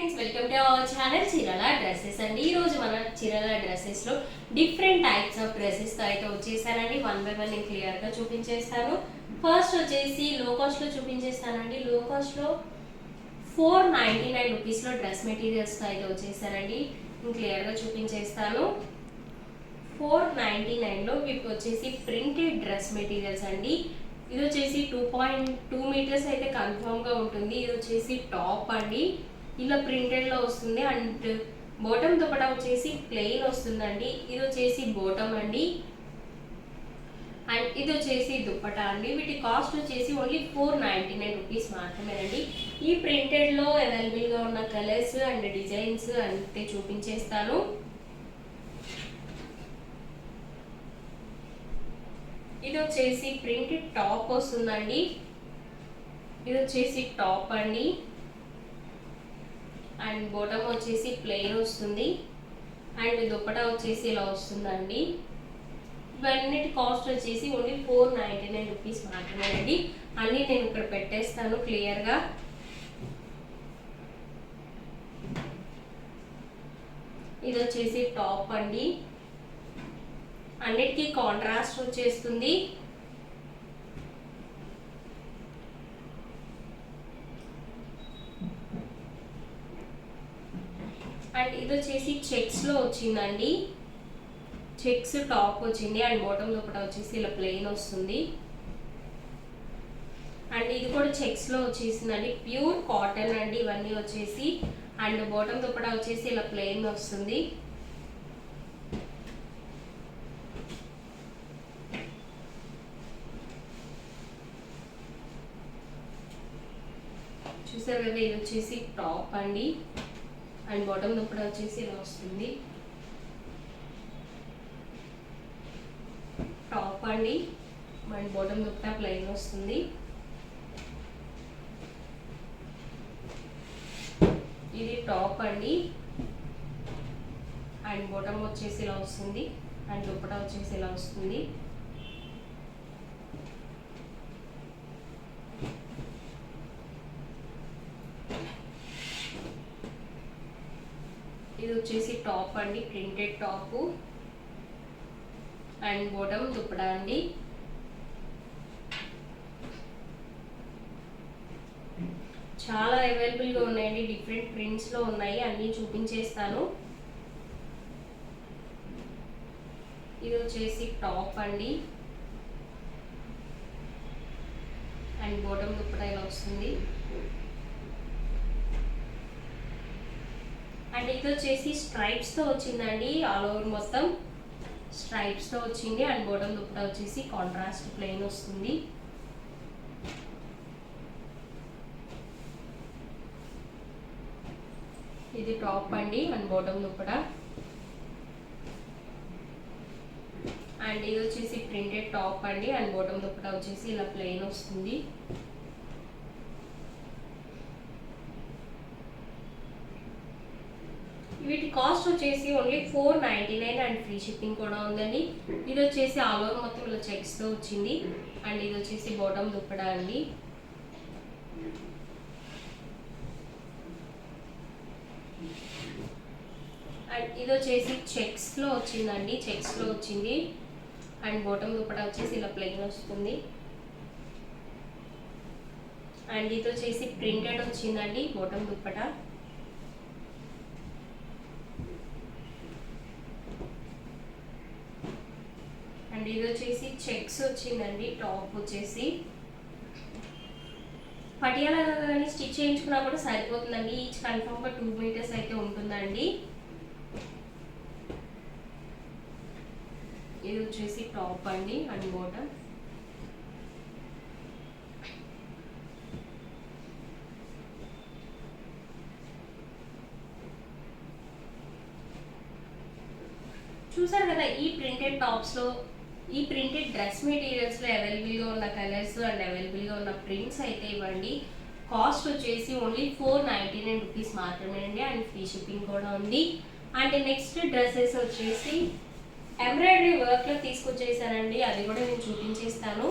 Friends, welcome to our channel చీరల dresses అండి. ఈ రోజు మన చీరల డ్రెస్సెస్ లో డిఫరెంట్ టైప్స్ ఆఫ్ డ్రెస్సెస్ తో అయితే వచ్చేసానండి. వన్ బై వన్ నేను క్లియర్ గా చూపించేస్తాను. ఫస్ట్ వచ్చేసి లో కాస్ట్ లో చూపించేస్తానండి. లో కాస్ట్ లో 499 రూపీస్ లో డ్రెస్ మెటీరియల్స్ తో అయితే వచ్చేసానండి. నేను క్లియర్ గా చూపించేస్తాను. 499 లో మీకు వచ్చేసి ప్రింటెడ్ డ్రెస్ మెటీరియల్స్ అండి. ఇది వచ్చేసి 2.2 మీటర్స్ అయితే కన్ఫర్మ్ గా ఉంటుంది. ఇది వచ్చేసి టాప్ అండి, ఇలా ప్రింటెడ్ లో వస్తుంది. అండ్ బాటమ్ దుపట్టా వచ్చేసి ప్లెయిన్ వస్తుందండి. ఇది వచ్చేసి బాటమ్ అండి, అండ్ ఇది వచ్చేసి దుప్పటా అండి. వీటి కాస్ట్ వచ్చేసి ఓన్లీ 499 రూపీస్ మాత్రమేనండి. ఈ ప్రింటెడ్ లో అవైలబుల్ గా ఉన్న కలర్స్ అండ్ డిజైన్స్ అంతే చూపించేస్తాను. ఇది వచ్చేసి ప్రింటెడ్ టాప్ వస్తుందండి. ఇది వచ్చేసి టాప్ అండి, అండ్ బాటమ్ వచ్చేసి ప్లెయిన్ వస్తుంది. అండ్ దుపట్టా వచ్చేసి ఇలా వస్తుందండి. ఇవన్నిటి కాస్ట్ వచ్చేసి ఓన్లీ 499 రూపీస్ మాత్రమేనండి. అన్నీ నేను ఇక్కడ పెట్టేస్తాను క్లియర్గా. ఇది వచ్చేసి టాప్ అండి, అన్నిటికీ కాంట్రాస్ట్ వచ్చేస్తుంది. అండ్ ఇది వచ్చేసి చెక్స్ లో వచ్చిందండి. చెక్స్ టాప్ వచ్చింది అండ్ బాటమ్ దుపట్టా వచ్చేసి ఇలా ప్లెయిన్ వస్తుంది. అండ్ ఇది కూడా చెక్స్ లో వచ్చేసిందండి. ప్యూర్ కాటన్ అండి ఇవన్నీ వచ్చేసి. అండ్ బాటమ్ దుపట్టా వచ్చేసి ఇలా ప్లెయిన్ వస్తుంది. చూసారు కదా, ఇది వచ్చేసి టాప్ అండి, అండ్ బాటమ్ దుపట్టా వచ్చేసి ఇలా వస్తుంది. టాప్ అండి, అండ్ బాటమ్ దుపట్టా ప్లెయిన్ వస్తుంది. ఇది టాప్ అండి, అండ్ బాటమ్ వచ్చేసి ఇలా వస్తుంది. అండ్ దుపట్టా వచ్చేసి ఇలా వస్తుంది. ఇది వచ్చేసి టాప్ అండి, printed top and bottom dupatta అండి. చాలా అవైలబుల్ గా ఉన్నాయండి, డిఫరెంట్ ప్రింట్స్ లో ఉన్నాయి, అన్ని చూపించేస్తాను. ఇది వచ్చేసి టాప్ అండి, అండ్ బాటమ్ దుపట్టా ఇలా వస్తుంది. అండ్ ఇది వచ్చేసి స్ట్రైప్స్ తో వచ్చిందండి. ఆల్ ఓవర్ మొత్తం స్ట్రైప్స్ తో వచ్చింది. అండ్ బాటమ్ దుపట్టా వచ్చేసి కాంట్రాస్ట్ ప్లెయిన్ వస్తుంది. ఇది టాప్ అండి, అండ్ బాటమ్ దుపట్టా. అండ్ ఇది వచ్చేసి ప్రింటెడ్ టాప్ అండి, అండ్ బాటమ్ దుపట్టా వచ్చేసి ఇలా ప్లెయిన్ వస్తుంది. వీటి కాస్ట్ వచ్చేసి ఓన్లీ 499 అండ్ ఫ్రీ షిప్పింగ్ కూడా ఉందండి. ఇది వచ్చేసి ఆల్ ఓవర్ మొత్తం ఇలా చెక్స్ తో వచ్చింది. అండ్ ఇది వచ్చేసి బాటమ్ దుపట్టా అండి. అండ్ ఇది వచ్చేసి చెక్స్ లో వచ్చిందండి, చెక్స్ లో వచ్చింది. అండ్ బాటమ్ దుపట్టా వచ్చేసి ఇలా ప్లెయిన్ వస్తుంది. అండ్ ఇది వచ్చేసి ప్రింటెడ్ వచ్చిందండి బాటమ్ దుపట్టా. అండ్ ఇది వచ్చేసి చెక్స్ వచ్చిందండి. టాప్ వచ్చేసి పటియాలా కానీ స్టిచ్ చేయించుకున్నా కూడా సరిపోతుందండి. ఈచ్ కన్ఫర్మ్ గా 2 మీటర్స్ అయితే ఉంటుందండి. ఇది వచ్చేసి టాప్ అండి, అండ్ బాటమ్. చూసారు కదా, ఈ ప్రింటెడ్ టాప్స్ లో, ఈ ప్రింటెడ్ డ్రెస్ మెటీరియల్స్ లో అవైలబుల్ గా ఉన్న కలర్స్ అండ్ అవైలబుల్ గా ఉన్న ప్రింట్స్ అయితే ఇవ్వండి. కాస్ట్ వచ్చేసి ఓన్లీ 499 రూపీస్ మాత్రమేనండి, అండ్ ఫ్రీ షిప్పింగ్ కూడా ఉంది. అండ్ నెక్స్ట్ డ్రెస్సెస్ వచ్చేసి ఎంబ్రాయిడరీ వర్క్ లో తీసుకొచ్చేసానండి, అది కూడా నేను చూపించేస్తాను.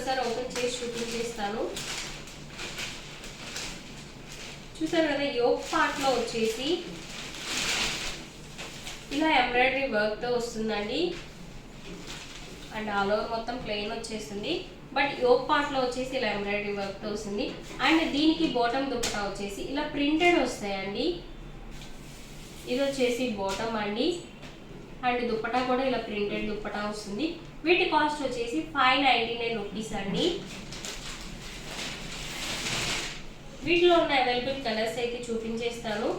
ఒకసారి ఓపెన్ చేసి చూపించేస్తాను. చూసారు కదా, యోక్ పార్ట్ లో వచ్చేసి ఇలా ఎంబ్రాయిడరీ వర్క్ తో వస్తుందండి. అండ్ ఆల్ ఓవర్ మొత్తం ప్లెయిన్ వచ్చేస్తుంది. బట్ యోక్ పార్ట్ లో వచ్చేసి ఇలా ఎంబ్రాయిడరీ వర్క్ తో వస్తుంది. అండ్ దీనికి బాటమ్ దుపట్టా వచ్చేసి ఇలా ప్రింటెడ్ వస్తాయండి. ఇది వచ్చేసి బాటమ్ అండి. అండ్ దుపట్టా కూడా ఇలా ప్రింటెడ్ దుపట్టా వస్తుంది. వీటి కాస్ట్ వచ్చేసి 599 రూపీస్ అండి. వీటిలో ఉన్న అవైలబుల్ కలర్స్ అయితే చూపించేస్తాను.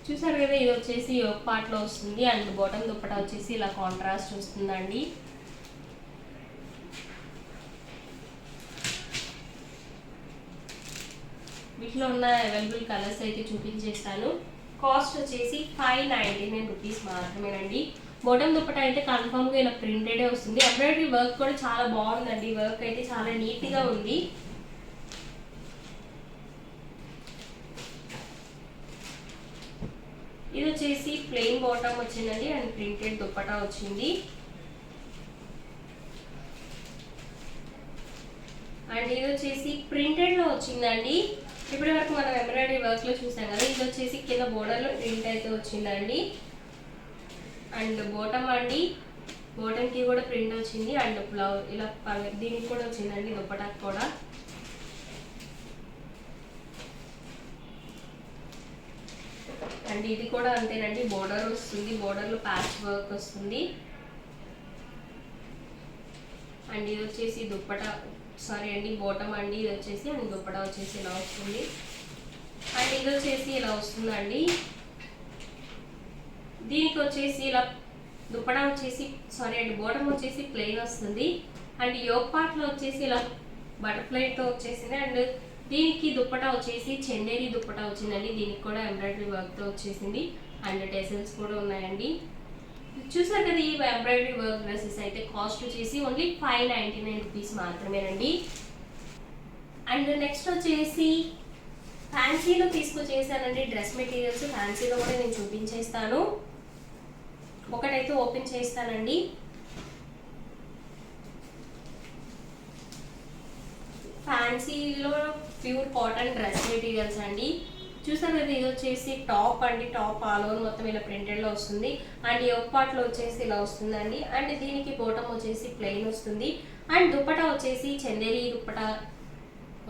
చూసారు కదా, ఇది వచ్చేసి యోక్ పార్ట్ లో వస్తుంది. అండ్ బాటమ్ దుపట్టా వచ్చేసి ఇలా కాంట్రాస్ట్ వస్తుందండి. వీటిలో ఉన్న అవైలబుల్ కలర్స్ అయితే చూపించేస్తాను. కాస్ట్ వచ్చేసి 599 రూపీస్ మాత్రమేనండి. బాటమ్ దుపట్టా అయితే కన్ఫర్మ్ గా ఇలా ప్రింటెడ్ వస్తుంది. ఎంబ్రాయిడరీ వర్క్ కూడా చాలా బాగుందండి. వర్క్ అయితే చాలా నీట్ గా ఉంది. ఇది వచ్చేసి ప్లెయిన్ బాటమ్ వచ్చిందండి. అండ్ ప్రింటెడ్ దుపట్టా వచ్చింది. అండ్ ఇది వచ్చేసి ప్రింటెడ్ లో వచ్చిందండి. ఇప్పటి వరకు మనం ఎంబ్రాయిడరీ వర్క్ లో చూసాం కదా, ఇది వచ్చేసి కింద బోర్డర్ లో ప్రింట్ అయితే వచ్చిందండి. అండ్ బాటమ్ అండి, బాటమ్ కి కూడా ప్రింట్ వచ్చింది. అండ్ బ్లౌజ్ ఇలా దీనికి కూడా వచ్చిందండి, దుపట్టాకి కూడా. అండ్ ఇది కూడా అంతేనండి, బోర్డర్ వస్తుంది. బోర్డర్ లో ప్యాచ్ వర్క్ వస్తుంది. అండ్ ఇది వచ్చేసి దుపట్టా, సారీ అండి, బాటమ్ అండి. ఇది వచ్చేసి అండ్ దుపట్టా వచ్చేసి ఇలా వస్తుంది. అండ్ ఇది వచ్చేసి ఇలా వస్తుందండి. దీనికి వచ్చేసి ఇలా దుపట్టా వచ్చేసి, సారీ అండి, బాటమ్ వచ్చేసి ప్లెయిన్ వస్తుంది. అండ్ యోక్ పార్ట్ లో వచ్చేసి ఇలా బటర్ఫ్లై తో వచ్చేసింది. అండ్ దీనికి దుపట్టా వచ్చేసి చందేరి దుపట్టా వచ్చిందండి. దీనికి కూడా ఎంబ్రాయిడరీ వర్క్ తో వచ్చేసింది. అండ్ టెసల్స్ కూడా ఉన్నాయండి. చూసారు కదా, ఈ ఎంబ్రాయిడరీ వర్క్ డ్రెస్సెస్ అయితే కాస్ట్ వచ్చేసి ఓన్లీ 599 రూపీస్ మాత్రమేనండి. అండ్ నెక్స్ట్ వచ్చేసి ఫ్యాన్సీలో తీసుకొచ్చేసానండి డ్రెస్ మెటీరియల్స్. ఫ్యాన్సీలో కూడా నేను చూపించేస్తాను. ఒకటైతే ఓపెన్ చేస్తానండి. ఫ్యాన్సీలో ప్యూర్ కాటన్ డ్రెస్ మెటీరియల్స్ అండి. చూసారు కదా, ఇది వచ్చేసి టాప్ అండి. టాప్ ఆల్ ఓవర్ మొత్తం ఇలా ప్రింటెడ్ లో వస్తుంది. అండ్ యోక్ పార్ట్ లో వచ్చేసి ఇలా వస్తుందండి. అండ్ దీనికి బాటమ్ వచ్చేసి ప్లెయిన్ వస్తుంది. అండ్ దుపట్టా వచ్చేసి చందేరి దుపట్టా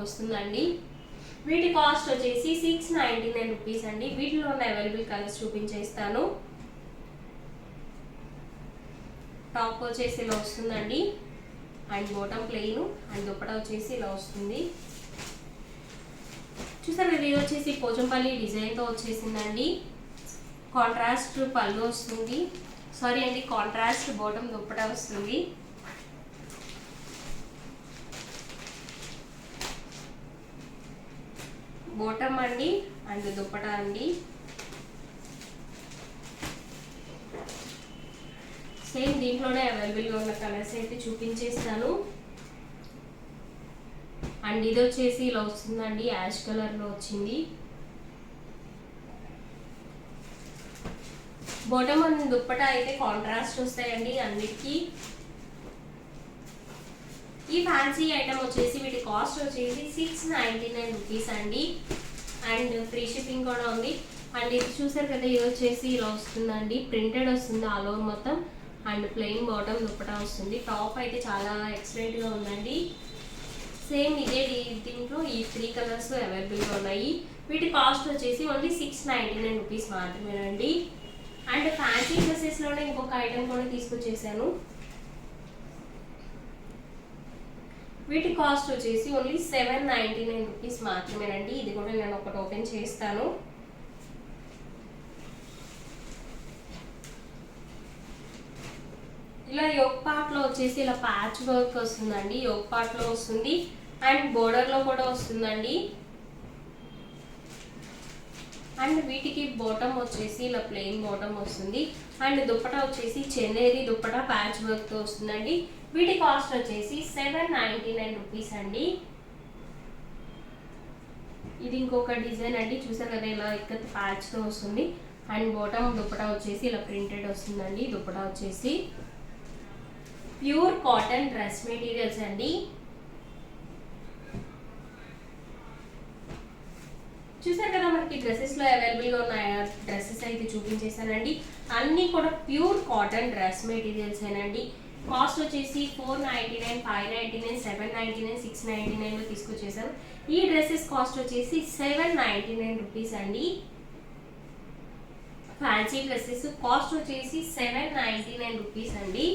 వస్తుందండి. వీటి కాస్ట్ వచ్చేసి 699 రూపీస్ అండి. వీటిలో ఉన్న అవైలబుల్ కలర్స్ చూపించేస్తాను. టాప్ వచ్చేసి ఇలా వస్తుందండి. And bottom plain. And dupatta వచ్చేసి ఇలా వస్తుంది. చూసారు కదా, ఇది వచ్చేసి పోచంపల్లి డిజైన్ తో వచ్చేసిందండి. కాంట్రాస్ట్ పళ్ళు వస్తుంది. సారీ అండి, కాంట్రాస్ట్ బాటమ్ దుపట్టా వస్తుంది. బాటమ్ అండి అండ్ దుపట్టా అండి. సేమ్ దీంట్లోనే అవైలబుల్గా ఉన్న కలర్స్ అయితే చూపించేస్తాను. అండ్ ఇది వచ్చేసి ఇలా వస్తుందండి, యాష్ కలర్ లో వచ్చింది. బాటమ్ అండ్ దుప్పటా అయితే కాంట్రాస్ట్ వస్తాయండి అన్నిటికీ. ఈ ఫ్యాన్సీ ఐటమ్ వచ్చేసి వీటి కాస్ట్ వచ్చేసి 699 రూపీస్ అండి. అండ్ ఫ్రీ షిప్పింగ్ కూడా ఉంది. అండ్ ఇది చూసారు కదా, ఇది వచ్చేసి ఇలా వస్తుందండి, ప్రింటెడ్ వస్తుంది ఆల్ ఓవర్ మొత్తం. అండ్ ప్లెయిన్ బాటమ్ దుప్పటా వస్తుంది. టాప్ అయితే చాలా ఎక్సలెంట్ గా ఉందండి. సేమ్ ఇదే దీంట్లో ఈ 3 కలర్స్ అవైలబుల్గా ఉన్నాయి. వీటి కాస్ట్ వచ్చేసి ఓన్లీ 699 రూపీస్ మాత్రమేనండి. అండ్ ఫ్యాన్సీ డ్రెస్సెస్లోనే ఇంకొక ఐటమ్ కూడా తీసుకొచ్చేసాను. వీటి కాస్ట్ వచ్చేసి ఓన్లీ 799 రూపీస్ మాత్రమేనండి. ఇది కూడా నేను ఒకటి ఓపెన్ చేస్తాను. ఇలా యోక్ పార్ట్ లో వచ్చేసి ఇలా ప్యాచ్ వర్క్ వస్తుందండి. యోక్ పార్ట్ లో వస్తుంది అండ్ బోర్డర్ లో కూడా వస్తుందండి. అండ్ వీటికి బాటమ్ వచ్చేసి ఇలా ప్లెయిన్ బాటమ్ వస్తుంది. అండ్ దుప్పటా వచ్చేసి చందేరి దుప్పటా ప్యాచ్ వర్క్ తో వస్తుందండి. వీటి కాస్ట్ వచ్చేసి 799 రూపీస్ అండి. ఇది ఇంకొక డిజైన్ అండి. చూసారు కదా, ఇలా ఇక్కడ ప్యాచ్ తో వస్తుంది. అండ్ బాటమ్ దుప్పటా వచ్చేసి ఇలా ప్రింటెడ్ వస్తుందండి. దుప్పటా వచ్చేసి ప్యూర్ కాటన్ డ్రెస్ మెటీరియల్స్ అండి. చూసారు కదా మనకి డ్రెస్సెస్లో అవైలబుల్గా ఉన్న డ్రెస్సెస్ అయితే చూపించేసానండి. అన్నీ కూడా ప్యూర్ కాటన్ డ్రెస్ మెటీరియల్స్ ఏనండి. కాస్ట్ వచ్చేసి 499, 599, 799, 699లో తీసుకొచ్చేసాను. ఈ డ్రెస్సెస్ కాస్ట్ వచ్చేసి 799 రూపీస్ అండి. ఫ్యాన్సీ డ్రెస్సెస్ కాస్ట్ వచ్చేసి 799 రూపీస్ అండి.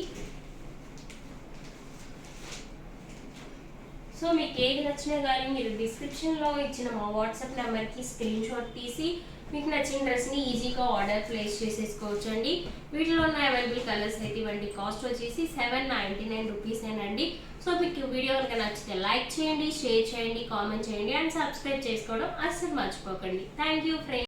సో మీకు ఏది నచ్చినా కానీ మీరు డిస్క్రిప్షన్లో ఇచ్చిన మా వాట్సాప్ నెంబర్కి స్క్రీన్ షాట్ తీసి మీకు నచ్చిన డ్రెస్ని ఈజీగా ఆర్డర్ ప్లేస్ చేసేసుకోవచ్చు అండి. వీటిలో ఉన్న అవైలబుల్ కలర్స్ అయితే ఇవ్వండి. కాస్ట్ వచ్చేసి 799 రూపీసేనండి. సో మీకు వీడియో కనుక నచ్చితే లైక్ చేయండి, షేర్ చేయండి, కామెంట్ చేయండి అండ్ సబ్స్క్రైబ్ చేసుకోవడం అస్సలు మర్చిపోకండి. Thank you friends.